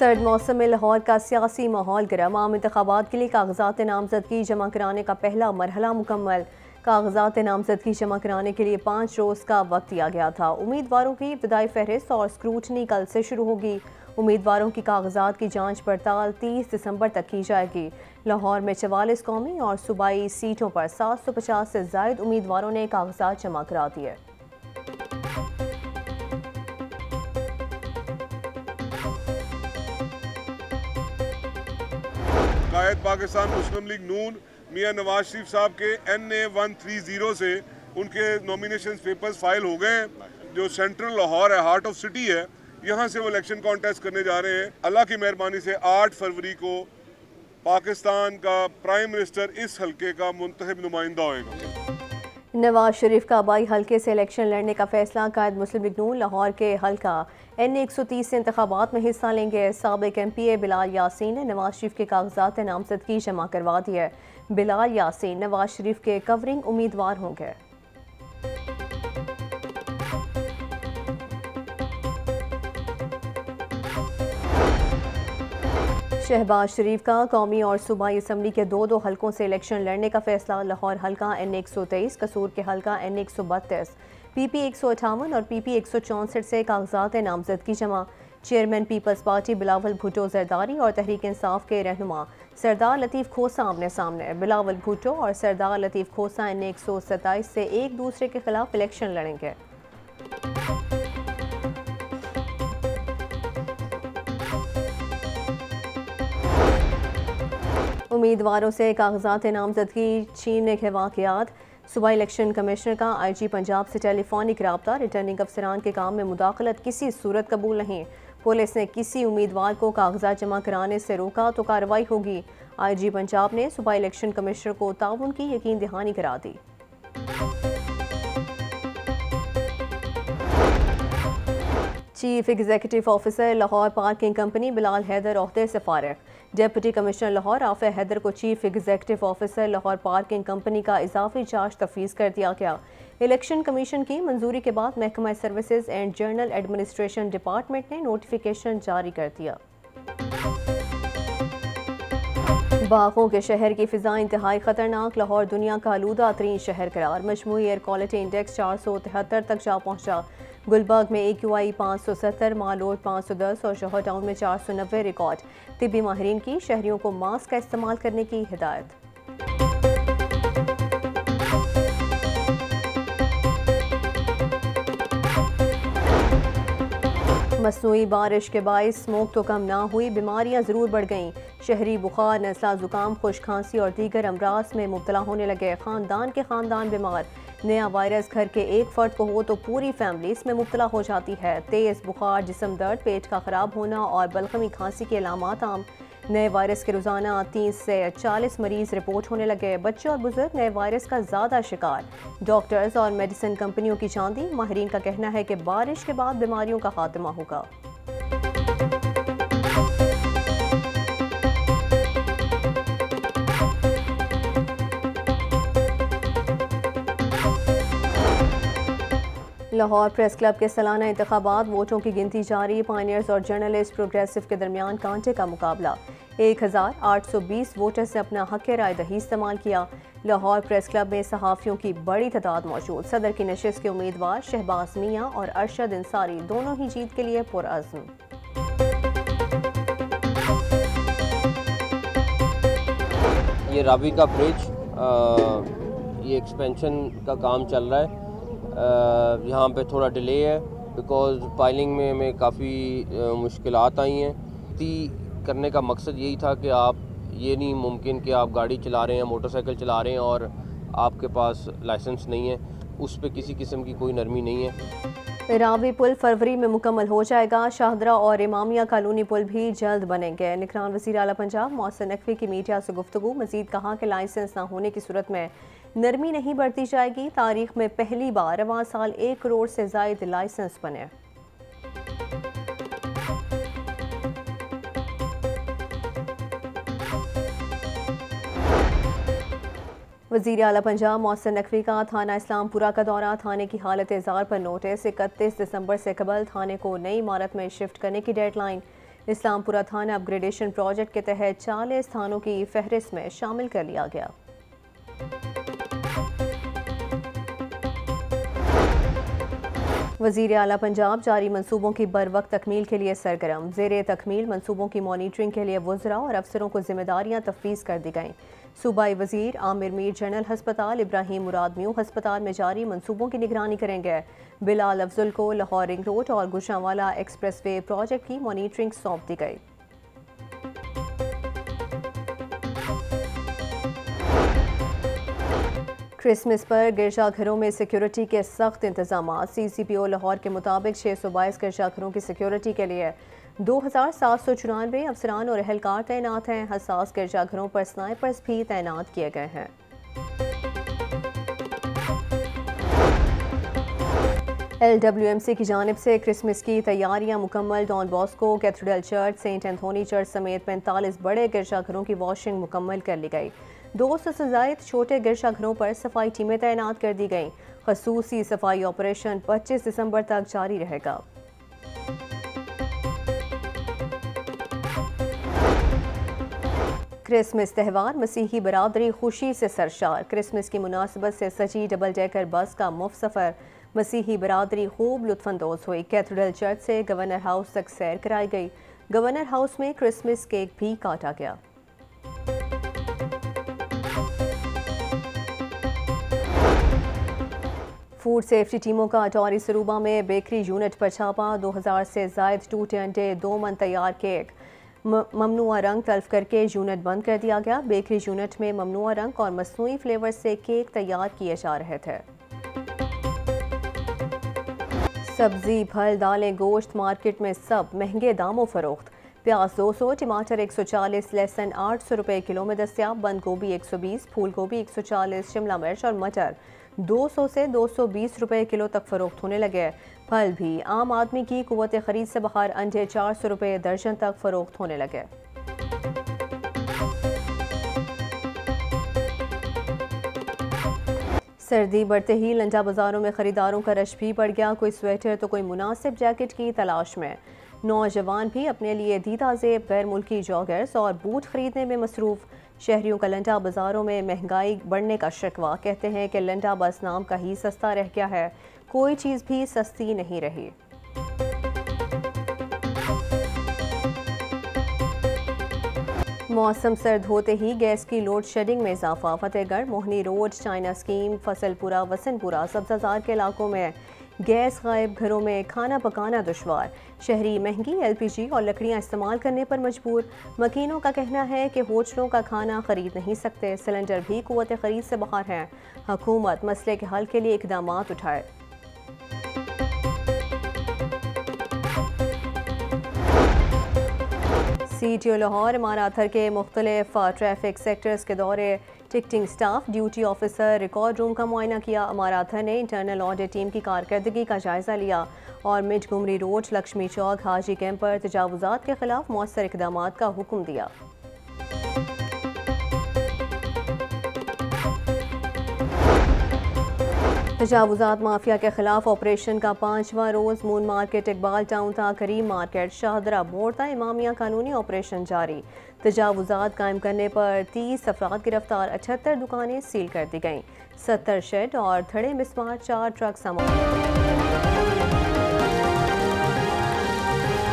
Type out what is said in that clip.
सर्द मौसम में लाहौर का सियासी माहौल गर्म। आम इंतखाबात के लिए कागजात नामजदगी जमा कराने का पहला मरहला मुकम्मल। कागजात नामजदगी जमा कराने के लिए 5 रोज़ का वक्त दिया गया था। उम्मीदवारों की इब्तदाई फहरिस्त और स्क्रूटनी कल से शुरू होगी। उम्मीदवारों की कागजात की जांच पड़ताल 30 दिसंबर तक की जाएगी। लाहौर में 44 कौमी और सूबाई सीटों पर 750 से जायद उम्मीदवारों ने कागजात जमा करा दिए। कायद पाकिस्तान मुस्लिम लीग नून मियां नवाज शरीफ साहब के NA 130 से उनके नॉमिनेशन पेपर्स फाइल हो गए हैं। जो सेंट्रल लाहौर है, हार्ट ऑफ सिटी है, यहाँ से वो इलेक्शन कॉन्टेस्ट करने जा रहे हैं। अल्लाह की मेहरबानी से 8 फरवरी को पाकिस्तान का प्राइम मिनिस्टर इस हल्के का मुंतखब नुमाइंदा होगा। नवाज शरीफ का आबाई हल्के से इलेक्शन लड़ने का फैसला। कायद मुस्लिम लीग नून लाहौर के हल्का NA 130 से इंतखाबात में हिस्सा लेंगे। साबिक MPA बिलाल यासीन ने नवाज शरीफ के कागजात नामजदगी जमा करवा दिए। बिलाल यासीन नवाज शरीफ के कवरिंग उम्मीदवार होंगे। शहबाज शरीफ का कौमी और सूबाई असम्बली के 2 हल्कों से इलेक्शन लड़ने का फैसला। लाहौर हल्का NA 123, कसूर के हल्का NA 132, PP 158 और PP 164 से कागजात नामजदगी जमा। चेयरमैन पीपल्स पार्टी बिलावल भुट्टो जरदारी और तहरीक इंसाफ के रहनुमा सरदार लतीफ़ खोसा आमने सामने। बिलावल भुट्टो और सरदार लतीफ़ खोसा NA 127 से एक दूसरे के खिलाफ इलेक्शन लड़ेंगे। उम्मीदवारों से कागजात नामजदगी छीनने के वाक़यात। सूबाई इलेक्शन कमिश्नर का IG पंजाब से टेलीफोनिक रब्ता। रिटर्निंग अफसरान के काम में मुदाखलत किसी सूरत कबूल नहीं। पुलिस ने किसी उम्मीदवार को कागजात जमा कराने से रोका तो कार्रवाई होगी। IG पंजाब ने सूबाई इलेक्शन कमिश्नर को ताउन की यकीन दहानी करा दी। Chief executive officer Lahore parking company Bilal Haider ओहदे से फारिग। डिप्टी कमिश्नर लाहौर आफिया हैदर को chief executive officer Lahore parking company का इजाफी चार्ज तफवीज़ कर दिया गया। इलेक्शन कमीशन की मंजूरी के बाद महकमा services and general administration department ने नोटिफिकेशन जारी कर दिया। बागों के शहर की फिजा इंतहाई खतरनाक। लाहौर दुनिया का आलूदा तरीन शहर करार। मजमूई एयर क्वालिटी इंडेक्स 473 तक जा पहुंचा। गुलबर्ग में AQI 570, मालोड 510 और जौहर टाउन में 490 रिकॉर्ड। तिब्बी माहिरीन की शहरियों को मास्क का इस्तेमाल करने की हिदायत। मसनूई बारिश के बाइस स्मोक तो कम ना हुई, बीमारियां ज़रूर बढ़ गईं। शहरी बुखार, नज़ला, ज़ुकाम, खुश खांसी और दीगर अमराज में मुब्तला होने लगे। ख़ानदान के ख़ानदान बीमार। नया वायरस घर के एक फ़र्द को हो तो पूरी फैमिली इसमें मुब्तला हो जाती है। तेज़ बुखार, जिस्म दर्द, पेट का ख़राब होना और बलगमी खांसी के अलामात आम। नए वायरस के रोज़ाना 30 से 40 मरीज़ रिपोर्ट होने लगे। बच्चे और बुजुर्ग नए वायरस का ज़्यादा शिकार। डॉक्टर्स और मेडिसिन कंपनियों की चांदी। माहिरीन का कहना है कि बारिश के बाद बीमारियों का खात्मा होगा। लाहौर प्रेस क्लब के सालाना इंतखाबात। वोटों की गिनती जारी। पायनियर्स और जर्नलिस्ट प्रोग्रेसिव के दरमियान कांटे का मुकाबला। 1820 वोटर्स ने अपना हक राय दही इस्तेमाल किया। लाहौर प्रेस क्लब में सहाफ़ियों की बड़ी तादाद मौजूद। सदर की नशिस्त के उम्मीदवार शहबाज मियाँ और अरशद इंसारी दोनों ही जीत के लिए पुरअज़्म। ये रावी का ब्रिज, ये एक्सपेंशन का काम चल रहा है। यहाँ पे थोड़ा डिले है बिकॉज़ पाइलिंग में हमें काफ़ी मुश्किलात आई हैं। करने का मकसद यही था कि आप ये नहीं मुमकिन कि आप गाड़ी चला रहे हैं, मोटरसाइकिल चला रहे हैं और आपके पास लाइसेंस नहीं है। उस पर किसी किस्म की कोई नरमी नहीं है। रावी पुल फरवरी में मुकम्मल हो जाएगा। शाहदरा और इमामिया कॉलोनी पुल भी जल्द बनेंगे। निगरान वज़ीर आला पंजाब मोहसिन नकवी की मीडिया से गुफ्तगू। मजीद कहा कि लाइसेंस न होने की सूरत में नरमी नहीं बरती जाएगी। तारीख में पहली बार रवां साल 1 करोड़ से ज़ायद लाइसेंस बने। वज़ीर आला पंजाब मोहसिन नकवी का थाना इस्लामपुरा का दौरा। थाने की हालत इज़ार पर नोटिस। 31 दिसंबर से कबल थाने को नई इमारत में शिफ्ट करने की डेडलाइन। इस्लामपुरा थाना अपग्रेडेशन प्रोजेक्ट के तहत 40 थानों की फहरिस्त में शामिल कर लिया गया। वज़ीर आला पंजाब जारी मंसूबों की बरवक्त तकमील के लिए सरगर्म। ज़ेरे तकमील मंसूबों की मॉनिटरिंग के लिए वज़रा और अफसरों को जिम्मेदारियां तफवीज़ कर दी गईं। सूबाई वज़ीर आमिर मीर जनरल हस्पताल, इब्राहिम मुराद न्यू हस्पताल में जारी मंसूबों की निगरानी करेंगे। बिलाल अफजल को लाहौर रिंग रोड और गुजरांवाला एक्सप्रेस वे प्रोजेक्ट की मॉनिटरिंग सौंप दी गई। क्रिसमस पर गिरजाघरों में सिक्योरिटी के सख्त इंतजाम। CCPO लाहौर के मुताबिक 622 गिरजाघरों की सिक्योरिटी के लिए 2794 अफसरान और एहलकार तैनात हैं। हसास गिरजाघरों पर स्नाइपर्स भी तैनात किए गए हैं। LWMC की जानिब से क्रिसमस की तैयारियां मुकम्मल। Don Bosco cathedral church, Saint Anthony church समेत 45 बड़े गिरजाघरों की वॉशिंग मुकम्मल कर ली गई। 200 से ज़ायद छोटे गिरजाघरों पर सफाई टीमें तैनात कर दी गईं। खसूसी सफाई ऑपरेशन 25 दिसंबर तक जारी रहेगा। क्रिसमस त्यौहार मसीही बरादरी खुशी से सरशार। क्रिसमस की मुनासिबत से सजी डबल डेकर बस का मुफ्त सफ़र। मसीही बरादरी खूब लुत्फानंदोज हुई। कैथेड्रल चर्च से गवर्नर हाउस तक सैर कराई गई। गवर्नर हाउस में क्रिसमस केक भी काटा गया। फूड सेफ्टी टीमों का अटौरी सरूबा में बेकरी यूनिट पर छापा। 2000 से ज़ायद टूटे अंडे, 2 मन तैयार केक, ममनुआ रंग तल्फ करके यूनिट बंद कर दिया गया। बेकरी यूनिट में ममनुआ रंग और मसनूई फ्लेवर से केक तैयार किए जा रहे थे। सब्जी, फल, दालें, गोश्त मार्केट में सब महंगे दामों फरोख्त। प्याज 200, टमाटर 140, लहसुन 800 रुपये किलो में दस्तियाब। बंद गोभी 120, फूल गोभी 140, शिमला मिर्च और मटर 200 से 220 रुपये किलो तक फरोख्त होने लगे। फल भी आम आदमी की कुव्वत खरीद से बाहर अंडे 400 रुपये दर्जन तक फरोख्त होने लगे। सर्दी बढ़ते ही लंडा बाजारों में खरीदारों का रश भी बढ़ गया। कोई स्वेटर तो कोई मुनासिब जैकेट की तलाश में। नौजवान भी अपने लिए दीदा ज़ेब, गैर मुल्की जॉगर्स और बूट खरीदने में मसरूफ़। शहरियों का लंडा बाजारों में महंगाई बढ़ने का शिकवा। कहते हैं कि लंडा बस नाम का ही सस्ता रह गया है, कोई चीज़ भी सस्ती नहीं रही। मौसम सर्द होते ही गैस की लोड शेडिंग में इजाफा। फतेहगढ़, मोहनी रोड, चाइना स्कीम, फसलपुरा, वसनपुरा, सब्जाजार के इलाकों में गैस गायब। घरों में खाना पकाना दुश्वार। शहरी महंगी LPG और लकड़ियां इस्तेमाल करने पर मजबूर। मकीनों का कहना है कि होटलों का खाना खरीद नहीं सकते। सिलेंडर भी कुव्वत खरीद से बाहर हैं। हुकूमत मसले के हल के लिए इकदाम उठाए। CTO लाहौर इमाराथर के मुख्तलिफ ट्रैफिक सेक्टर्स के दौरे। Ticketing staff, duty officer, record room का मुआयना किया। इमाराथर ने इंटरनल ऑडिट टीम की कारकर्दगी का जायजा लिया और मिडगुमरी रोड, लक्ष्मी चौक, हाजी कैंप पर तजावुजात के खिलाफ मौसर इकदाम का हुक्म दिया। तजावुजात माफिया के खिलाफ ऑपरेशन का 5वां रोज। मून मार्केट, इकबाल टाउन था करीम मार्केट, शाहदरा मोड़ था इमामिया कानूनी ऑपरेशन जारी। तजावुजात कायम करने पर 30 अफराद गिरफ्तार। 78 दुकानें सील कर दी गईं। 70 शेड और थड़े मिसमार, 4 ट्रक सामान।